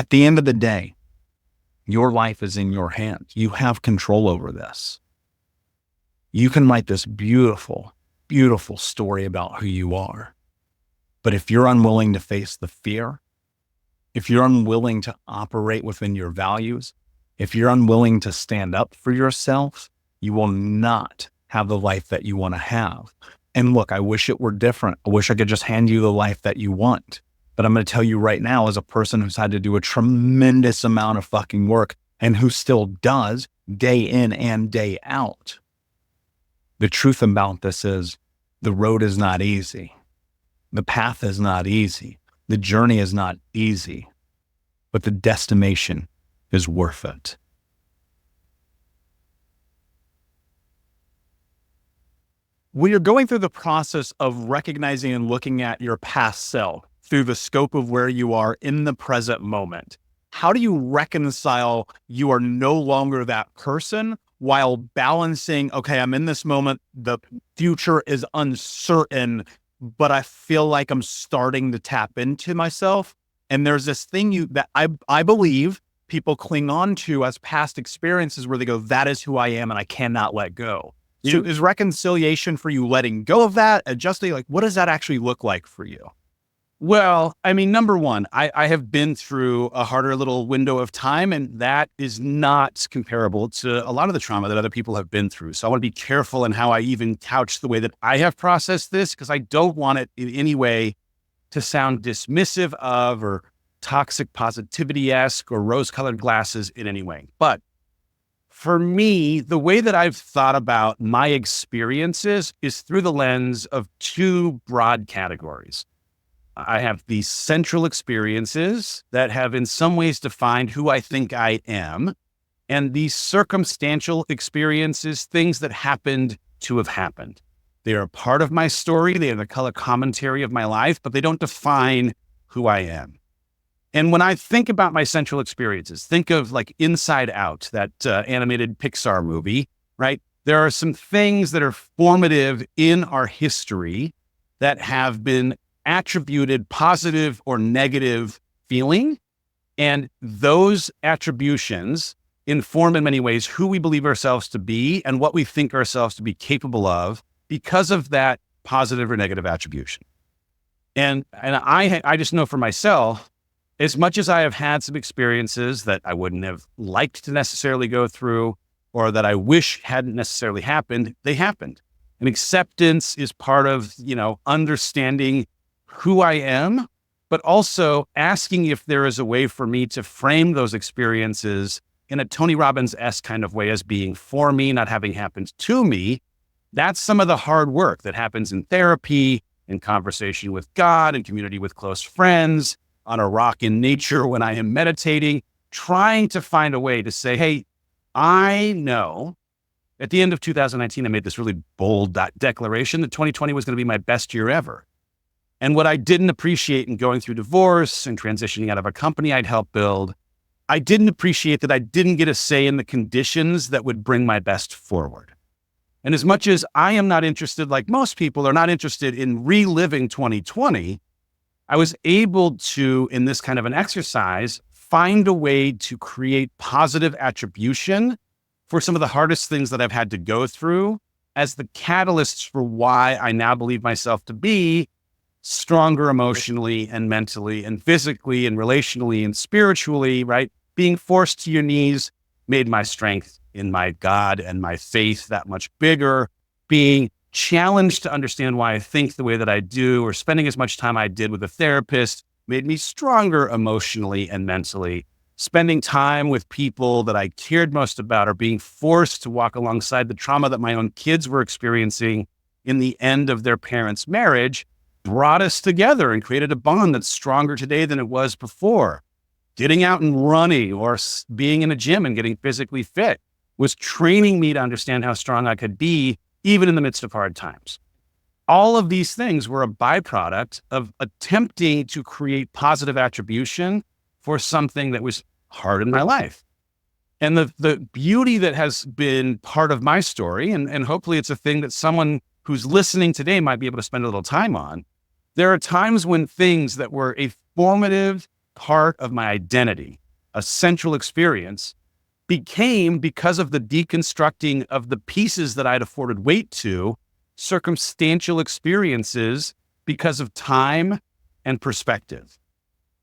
At the end of the day, your life is in your hands. You have control over this. You can write this beautiful, beautiful story about who you are. But if you're unwilling to face the fear, if you're unwilling to operate within your values, if you're unwilling to stand up for yourself, you will not have the life that you want to have. And look, I wish it were different. I wish I could just hand you the life that you want. But I'm going to tell you right now, as a person who's had to do a tremendous amount of fucking work and who still does day in and day out, the truth about this is the road is not easy. The path is not easy. The journey is not easy, but the destination is worth it. When you're going through the process of recognizing and looking at your past self through the scope of where you are in the present moment, how do you reconcile you are no longer that person while balancing, okay, I'm in this moment, the future is uncertain, but I feel like I'm starting to tap into myself. And there's this thing that I believe people cling on to as past experiences where they go, that is who I am and I cannot let go. So is reconciliation for you letting go of that, adjusting, like, what does that actually look like for you? Well, I mean, number one, I have been through a harder little window of time, and that is not comparable to a lot of the trauma that other people have been through. So I want to be careful in how I even couch the way that I have processed this, because I don't want it in any way to sound dismissive of or toxic positivity-esque or rose-colored glasses in any way. But for me, the way that I've thought about my experiences is through the lens of two broad categories. I have these central experiences that have in some ways defined who I think I am, and these circumstantial experiences, things that happened to have happened. They are a part of my story. They are the color commentary of my life, but they don't define who I am. And when I think about my central experiences, think of like Inside Out, that animated Pixar movie, right? There are some things that are formative in our history that have been attributed positive or negative feeling. And those attributions inform in many ways who we believe ourselves to be and what we think ourselves to be capable of because of that positive or negative attribution. And I just know for myself, as much as I have had some experiences that I wouldn't have liked to necessarily go through or that I wish hadn't necessarily happened, they happened. And acceptance is part of, understanding who I am, but also asking if there is a way for me to frame those experiences in a Tony Robbins-esque kind of way as being for me, not having happened to me. That's some of the hard work that happens in therapy, in conversation with God, in community with close friends, on a rock in nature when I am meditating, trying to find a way to say, hey, I know at the end of 2019, I made this really bold declaration that 2020 was going to be my best year ever. And what I didn't appreciate in going through divorce and transitioning out of a company I'd helped build, I didn't appreciate that I didn't get a say in the conditions that would bring my best forward. And as much as I am not interested, like most people are not interested in reliving 2020, I was able to, in this kind of an exercise, find a way to create positive attribution for some of the hardest things that I've had to go through as the catalysts for why I now believe myself to be stronger emotionally and mentally and physically and relationally and spiritually, right? Being forced to your knees made my strength in my God and my faith that much bigger. Being challenged to understand why I think the way that I do, or spending as much time I did with a therapist, made me stronger emotionally and mentally. Spending time with people that I cared most about, or being forced to walk alongside the trauma that my own kids were experiencing in the end of their parents' marriage, brought us together and created a bond that's stronger today than it was before. Getting out and running or being in a gym and getting physically fit was training me to understand how strong I could be, even in the midst of hard times. All of these things were a byproduct of attempting to create positive attribution for something that was hard in my life. And the beauty that has been part of my story, and hopefully it's a thing that someone who's listening today might be able to spend a little time on, there are times when things that were a formative, part of my identity, a central experience, became, because of the deconstructing of the pieces that I'd afforded weight to, circumstantial experiences because of time and perspective.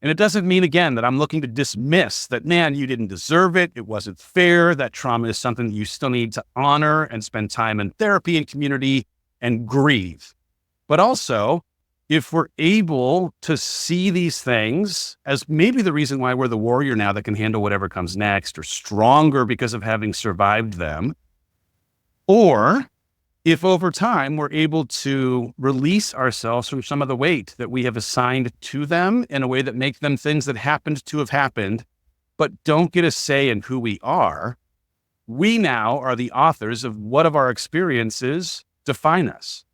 And it doesn't mean, again, that I'm looking to dismiss that, man, you didn't deserve it. It wasn't fair. That trauma is something that you still need to honor and spend time in therapy and community and grieve. But also, if we're able to see these things as maybe the reason why we're the warrior now that can handle whatever comes next, or stronger because of having survived them, or if over time we're able to release ourselves from some of the weight that we have assigned to them in a way that makes them things that happened to have happened, but don't get a say in who we are, we now are the authors of what of our experiences define us.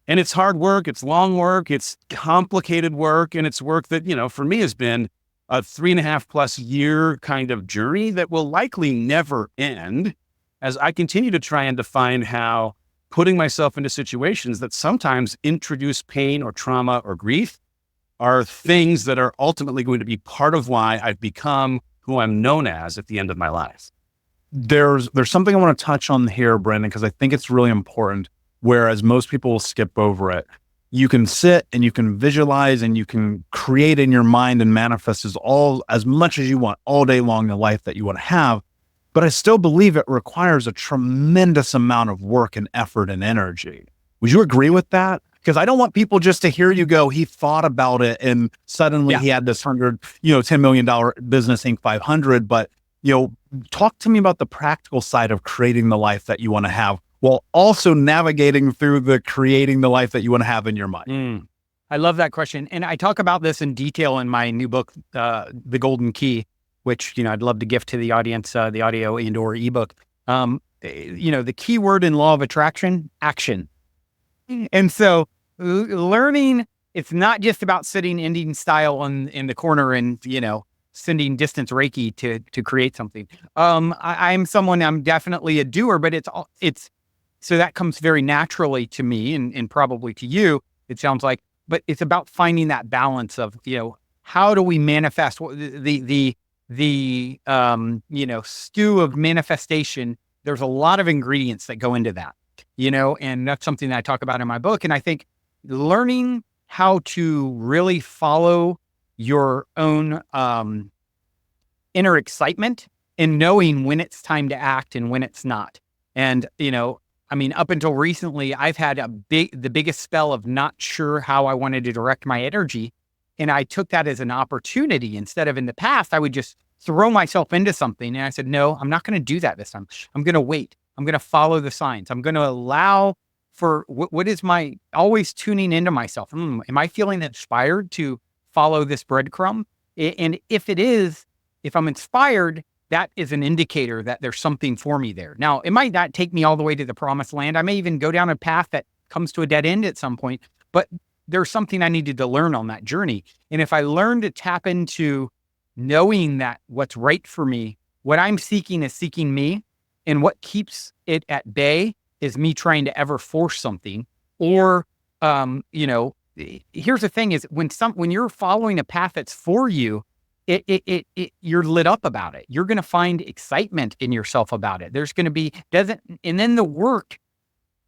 And it's hard work, it's long work, it's complicated work, and it's work that, for me has been a 3.5+ year kind of journey that will likely never end as I continue to try and define how putting myself into situations that sometimes introduce pain or trauma or grief are things that are ultimately going to be part of why I've become who I'm known as at the end of my life. There's something I want to touch on here, Brandon, because I think it's really important, whereas most people will skip over it. You can sit and you can visualize and you can create in your mind and manifest as much as you want all day long the life that you want to have. But I still believe it requires a tremendous amount of work and effort and energy. Would you agree with that? Because I don't want people just to hear you go, he thought about it and suddenly he had this $10 million business, Inc. 500. But, talk to me about the practical side of creating the life that you want to have while also navigating through the creating the life that you want to have in your mind. I love that question. And I talk about this in detail in my new book, The Golden Key, which, I'd love to gift to the audience, the audio and or ebook. The key word in law of attraction, action. And so learning, it's not just about sitting Indian style in the corner and, sending distance Reiki to create something. I'm definitely a doer, but so that comes very naturally to me and probably to you, it sounds like, but it's about finding that balance of, how do we manifest the stew of manifestation. There's a lot of ingredients that go into that, and that's something that I talk about in my book. And I think learning how to really follow your own inner excitement and knowing when it's time to act and when it's not. And, up until recently, I've had the biggest spell of not sure how I wanted to direct my energy. And I took that as an opportunity. Instead of in the past, I would just throw myself into something. And I said, no, I'm not going to do that this time. I'm going to wait. I'm going to follow the signs. I'm going to allow for what is my always tuning into myself. Am I feeling inspired to follow this breadcrumb? And if it is, if I'm inspired, that is an indicator that there's something for me there. Now, it might not take me all the way to the promised land. I may even go down a path that comes to a dead end at some point, but there's something I needed to learn on that journey. And if I learn to tap into knowing that what's right for me, what I'm seeking is seeking me, and what keeps it at bay is me trying to ever force something. Or, here's the thing is when you're following a path that's for you, you're lit up about it. You're going to find excitement in yourself about it. There's going to be, and then the work,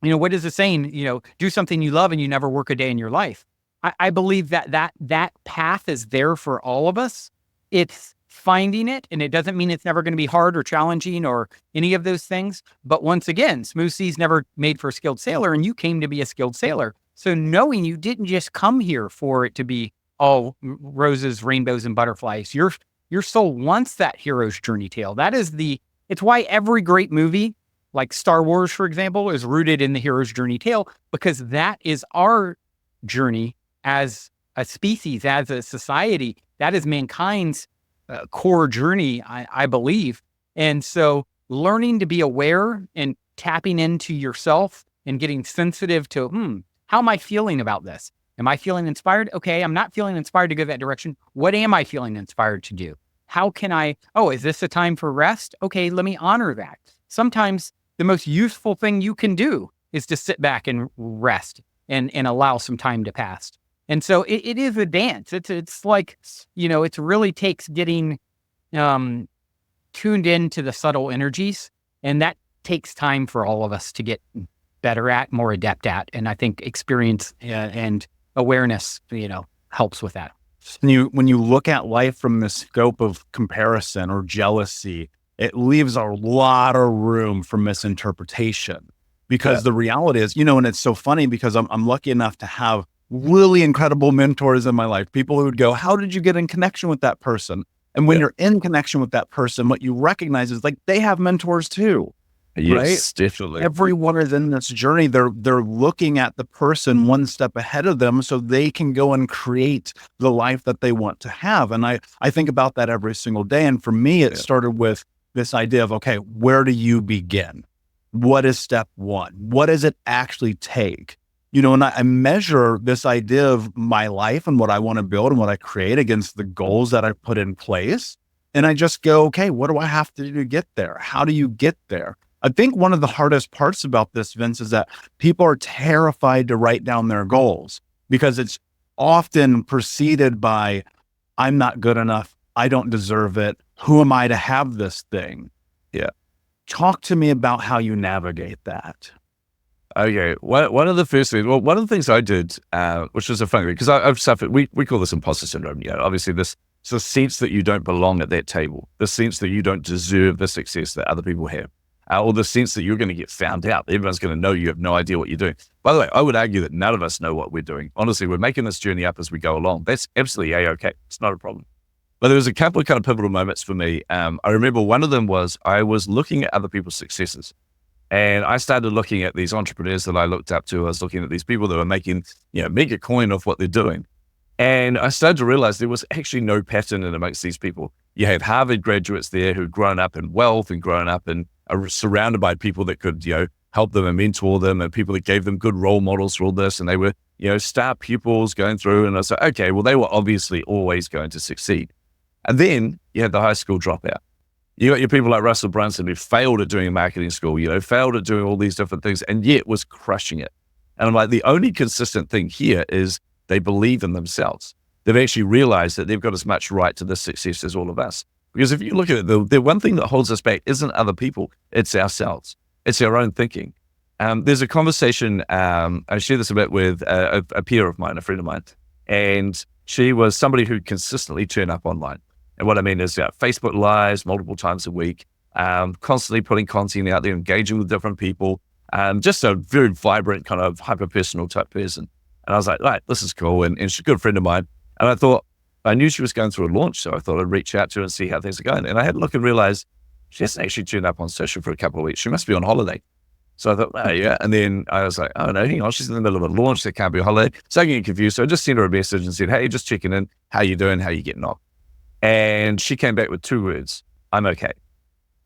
what is the saying? Do something you love and you never work a day in your life. I believe that path is there for all of us. It's finding it, and it doesn't mean it's never going to be hard or challenging or any of those things. But once again, smooth seas never made for a skilled sailor, and you came to be a skilled sailor. So knowing you didn't just come here for it to be all roses, rainbows, and butterflies. Your soul wants that hero's journey tale. It's why every great movie, like Star Wars, for example, is rooted in the hero's journey tale, because that is our journey as a species, as a society. That is mankind's core journey, I believe. And so learning to be aware and tapping into yourself and getting sensitive to, how am I feeling about this? Am I feeling inspired? Okay, I'm not feeling inspired to go that direction. What am I feeling inspired to do? How can is this a time for rest? Okay, let me honor that. Sometimes the most useful thing you can do is to sit back and rest and allow some time to pass. And so it is a dance. It's like, it really takes getting tuned into the subtle energies, and that takes time for all of us to get better at, more adept at. And I think experience and awareness, helps with that. When you look at life from the scope of comparison or jealousy, it leaves a lot of room for misinterpretation, because the reality is, and it's so funny because I'm lucky enough to have really incredible mentors in my life, people who would go, how did you get in connection with that person? And when you're in connection with that person, what you recognize is like, they have mentors too. Yes, right? definitely. Everyone is in this journey. They're looking at the person one step ahead of them so they can go and create the life that they want to have. And I think about that every single day. And for me, it started with this idea of, okay, where do you begin? What is step one? What does it actually take? And I measure this idea of my life and what I want to build and what I create against the goals that I put in place. And I just go, okay, what do I have to do to get there? How do you get there? I think one of the hardest parts about this, Vince, is that people are terrified to write down their goals because it's often preceded by, I'm not good enough. I don't deserve it. Who am I to have this thing? Yeah. Talk to me about how you navigate that. Okay. One of the first things, one of the things I did, which was a funny thing, because I've suffered, we call this imposter syndrome. Obviously this sense that you don't belong at that table, the sense that you don't deserve the success that other people have. Or the sense that you're going to get found out. Everyone's going to know you have no idea what you're doing. By the way, I would argue that none of us know what we're doing. Honestly, we're making this journey up as we go along. That's absolutely A-okay. It's not a problem. But there was a couple of kind of pivotal moments for me. I remember one of them was I was looking at other people's successes. And I started looking at these entrepreneurs that I looked up to. I was looking at these people that were making, mega coin off what they're doing. And I started to realize there was actually no pattern in amongst these people. You have Harvard graduates there who'd grown up in wealth and grown up and are surrounded by people that could, help them and mentor them, and people that gave them good role models for all this. And they were, star pupils going through. And I was like, okay, well, they were obviously always going to succeed. And then you had the high school dropout. You got your people like Russell Brunson who failed at doing marketing school, failed at doing all these different things, and yet was crushing it. And I'm like, the only consistent thing here is they believe in themselves. They've actually realized that they've got as much right to this success as all of us. Because if you look at it, the one thing that holds us back isn't other people, it's ourselves. It's our own thinking. There's a conversation, I share this a bit with a peer of mine, a friend of mine, and she was somebody who consistently turned up online. And what I mean is Facebook Lives multiple times a week, constantly putting content out there, engaging with different people, just a very vibrant kind of hyper-personal type person. And I was like, right, this is cool. And she's a good friend of mine. And I thought, I knew she was going through a launch, so I thought I'd reach out to her and see how things are going. And I had a look and realized she hasn't actually turned up on social for a couple of weeks. She must be on holiday. So I thought, oh, yeah. And then I was like, oh, no, hang on. She's in the middle of a launch. There can't be a holiday. So I'm getting confused. So I just sent her a message and said, hey, just checking in. How you doing? How you getting on? And she came back with 2 words. I'm okay.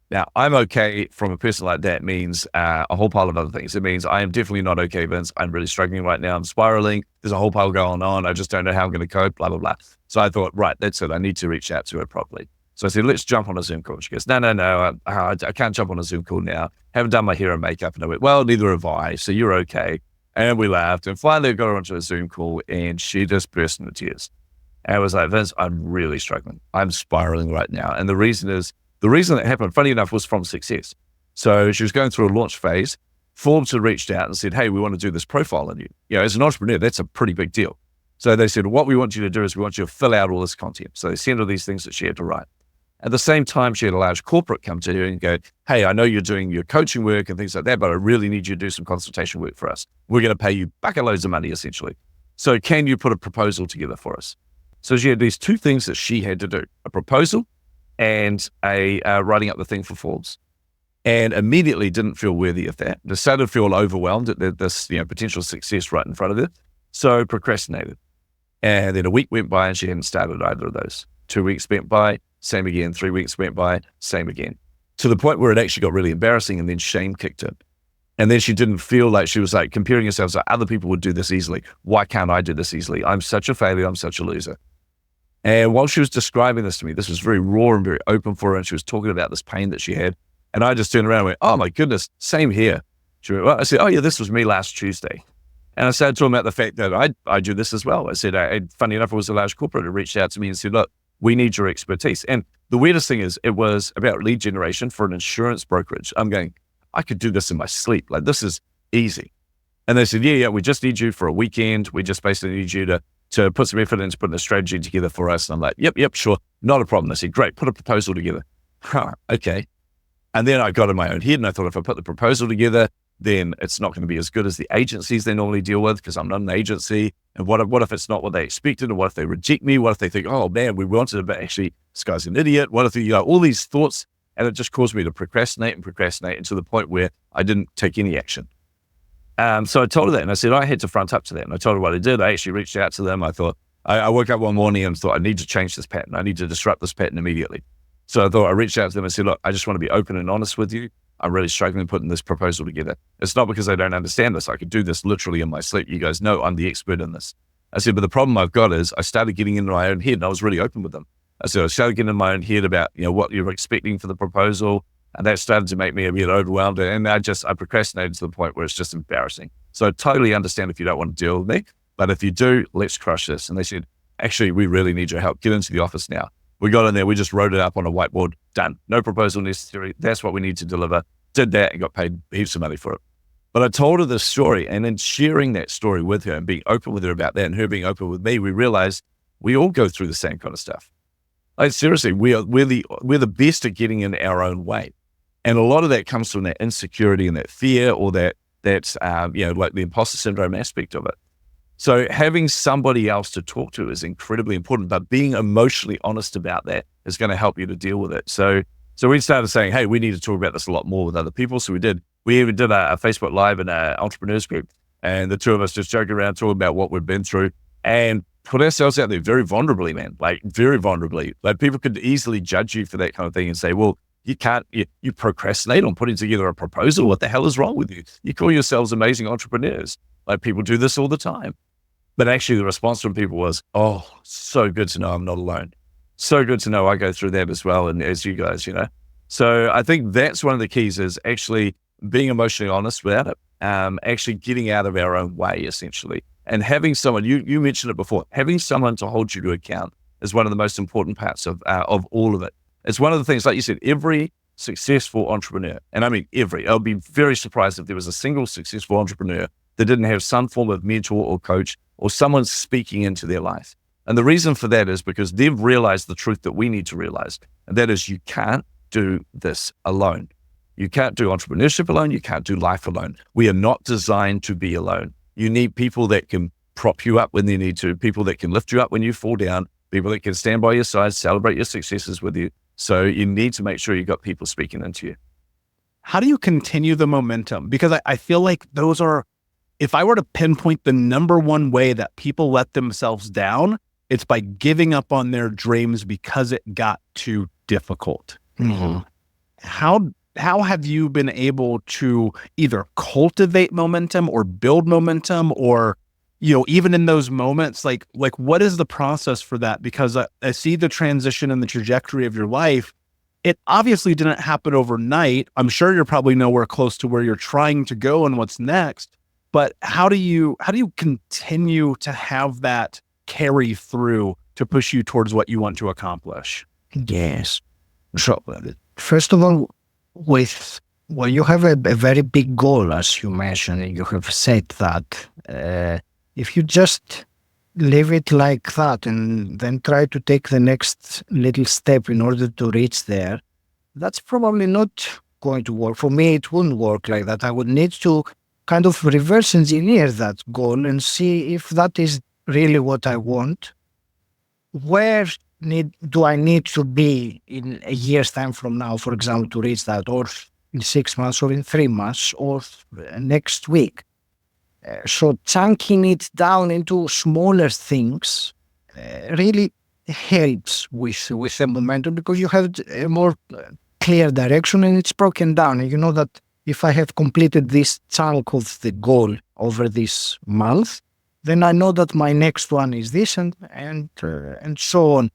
Now, I'm okay from a person like that means a whole pile of other things. It means I am definitely not okay, Vince. I'm really struggling right now. I'm spiraling. There's a whole pile going on. I just don't know how I'm going to cope, blah, blah, blah. So I thought, right, that's it. I need to reach out to her properly. So I said, let's jump on a Zoom call. She goes, no, I can't jump on a Zoom call now. Haven't done my hair and makeup. And I went, well, neither have I. So you're okay. And we laughed. And finally I got her onto a Zoom call and she just burst into tears. And I was like, Vince, I'm really struggling. I'm spiraling right now. And the reason that happened, funny enough, was from success. So she was going through a launch phase. Forbes had reached out and said, hey, we want to do this profile on you. As an entrepreneur, that's a pretty big deal. So they said, what we want you to do is we want you to fill out all this content. So they sent her these things that she had to write. At the same time, she had a large corporate come to her and go, hey, I know you're doing your coaching work and things like that, but I really need you to do some consultation work for us. We're going to pay you bucket loads of money, essentially. So can you put a proposal together for us? So she had these 2 things that she had to do, a proposal and a writing up the thing for Forbes. And immediately didn't feel worthy of that. Just started to feel overwhelmed at this potential success right in front of her. So procrastinated. And then a week went by and she hadn't started either of those. 2 weeks went by, same again. 3 weeks went by, same again. To the point where it actually got really embarrassing and then shame kicked in. And then she didn't feel like she was like comparing herself like other people would do this easily. Why can't I do this easily? I'm such a failure. I'm such a loser. And while she was describing this to me, this was very raw and very open for her. And she was talking about this pain that she had. And I just turned around and went, oh my goodness, same here. She went, well, I said, oh yeah, this was me last Tuesday. And I started talking about the fact that I do this as well. I said, funny enough, it was a large corporate who reached out to me and said, look, we need your expertise. And the weirdest thing is, it was about lead generation for an insurance brokerage. I'm going, I could do this in my sleep. Like, this is easy. And they said, yeah, we just need you for a weekend. We just basically need you to put some effort into putting a strategy together for us. And I'm like, yep, sure. Not a problem. They said, great, put a proposal together. Okay. And then I got in my own head and I thought, if I put the proposal together, then it's not going to be as good as the agencies they normally deal with, because I'm not an agency. And what if it's not what they expected? And what if they reject me? What if they think, oh man, we wanted it, but actually this guy's an idiot? What if, all these thoughts, and it just caused me to procrastinate and to the point where I didn't take any action. So I told her that, and I said, I had to front up to that. And I told her what I did. I actually reached out to them. I thought, I woke up one morning and thought, I need to change this pattern. I need to disrupt this pattern immediately. So I thought, I reached out to them and said, look, I just want to be open and honest with you. I'm really struggling putting this proposal together. It's not because I don't understand this. I could do this literally in my sleep. You guys know I'm the expert in this. I said, but the problem I've got is I started getting into my own head, and I was really open with them. I said, I started getting in my own head about, what you're expecting for the proposal. And that started to make me a bit overwhelmed. And I procrastinated to the point where it's just embarrassing. So I totally understand if you don't want to deal with me, but if you do, let's crush this. And they said, actually, we really need your help. Get into the office now. We got in there, we just wrote it up on a whiteboard, done. No proposal necessary. That's what we need to deliver. Did that and got paid heaps of money for it. But I told her this story, and in sharing that story with her and being open with her about that and her being open with me, we realized we all go through the same kind of stuff. Like, seriously, we're the best at getting in our own way. And a lot of that comes from that insecurity and that fear, or that like the imposter syndrome aspect of it. So having somebody else to talk to is incredibly important, but being emotionally honest about that is going to help you to deal with it. So we started saying, hey, we need to talk about this a lot more with other people. So we even did a Facebook Live in our entrepreneurs group, and the two of us just joking around, talking about what we've been through, and put ourselves out there very vulnerably, man, like very vulnerably. Like, people could easily judge you for that kind of thing and say, well, you procrastinate on putting together a proposal. What the hell is wrong with you? You call yourselves amazing entrepreneurs. Like, people do this all the time. But actually the response from people was, oh, so good to know I'm not alone. So good to know I go through that as well. And as you guys, So I think that's one of the keys, is actually being emotionally honest about it. Actually getting out of our own way, essentially. And having someone, you mentioned it before, having someone to hold you to account is one of the most important parts of all of it. It's one of the things, like you said, every successful entrepreneur, and I mean I'll be very surprised if there was a single successful entrepreneur that didn't have some form of mentor or coach or someone speaking into their life. And the reason for that is because they've realized the truth that we need to realize. And that is, you can't do this alone. You can't do entrepreneurship alone. You can't do life alone. We are not designed to be alone. You need people that can prop you up when they need to, people that can lift you up when you fall down, people that can stand by your side, celebrate your successes with you. So you need to make sure you've got people speaking into you. How do you continue the momentum? Because I feel like those are, if I were to pinpoint the number one way that people let themselves down, it's by giving up on their dreams because it got too difficult. Mm-hmm. How have you been able to either cultivate momentum or build momentum, or, even in those moments, like what is the process for that? Because I see the transition and the trajectory of your life. It obviously didn't happen overnight. I'm sure you're probably nowhere close to where you're trying to go and what's next. But how do you continue to have that carry through to push you towards what you want to accomplish? Yes. So first of all, when you have a very big goal, as you mentioned, and you have said that, if you just leave it like that and then try to take the next little step in order to reach there, that's probably not going to work. For me, it wouldn't work like that. I would need to kind of reverse engineer that goal and see if that is really what I want. Where do I need to be in a year's time from now, for example, to reach that, or in 6 months, or in 3 months, or next week? So chunking it down into smaller things really helps with the momentum, because you have a more clear direction and it's broken down. And you know that if I have completed this chunk of the goal over this month, then I know that my next one is this, and so on.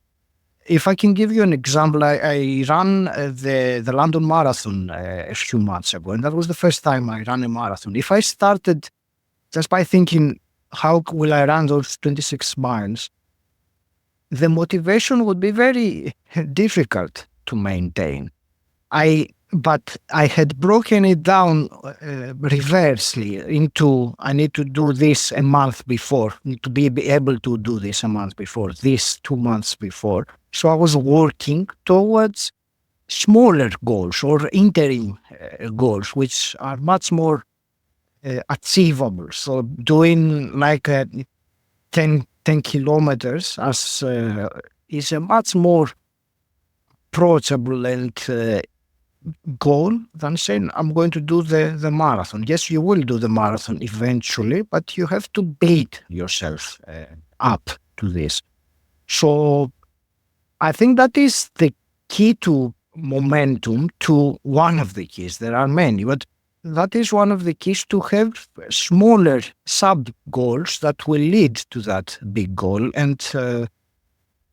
If I can give you an example, I ran the London Marathon a few months ago, and that was the first time I ran a marathon. If I started just by thinking, how will I run those 26 miles? The motivation would be very difficult to maintain. But I had broken it down reversely into, I need to do this a month before, need to be able to do this a month before, this 2 months before. So I was working towards smaller goals or interim goals, which are much more achievable. So doing like 10 kilometers is a much more approachable and goal than saying, I'm going to do the marathon. Yes, you will do the marathon eventually, but you have to bait yourself up to this. So I think that is the key to momentum, to one of the keys. There are many, but that is one of the keys, to have smaller sub goals that will lead to that big goal. And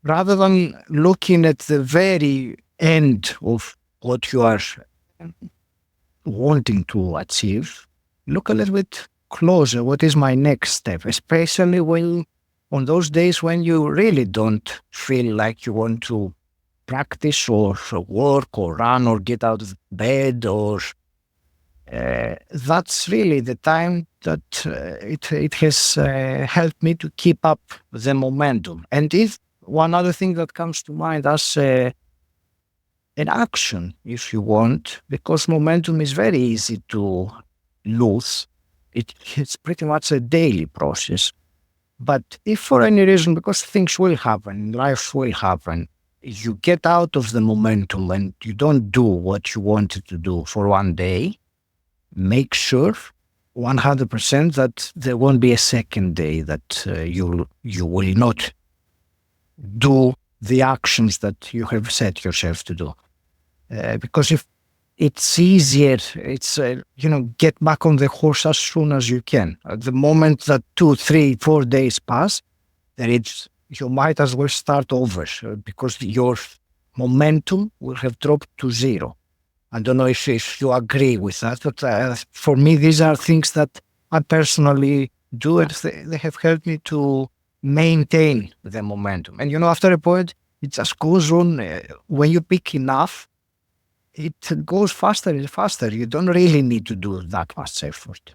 rather than looking at the very end of what you are wanting to achieve, look a little bit closer. What is my next step? Especially when, on those days when you really don't feel like you want to practice or work or run or get out of bed, or that's really the time that it has helped me to keep up the momentum. And if one other thing that comes to mind as an action, if you want, because momentum is very easy to lose. It's pretty much a daily process. But if for any reason, because things will happen, life will happen, you get out of the momentum and you don't do what you wanted to do for one day, make sure 100% that there won't be a second day that you will not do the actions that you have set yourself to do. Because if it's easier, it's, get back on the horse as soon as you can. At the moment that 2, 3, 4 days pass, then you might as well start over, because your momentum will have dropped to zero. I don't know if you agree with that, but for me, these are things that I personally do, and they have helped me to maintain the momentum. And after a point, it just goes on. When you pick enough, it goes faster and faster. You don't really need to do that much effort.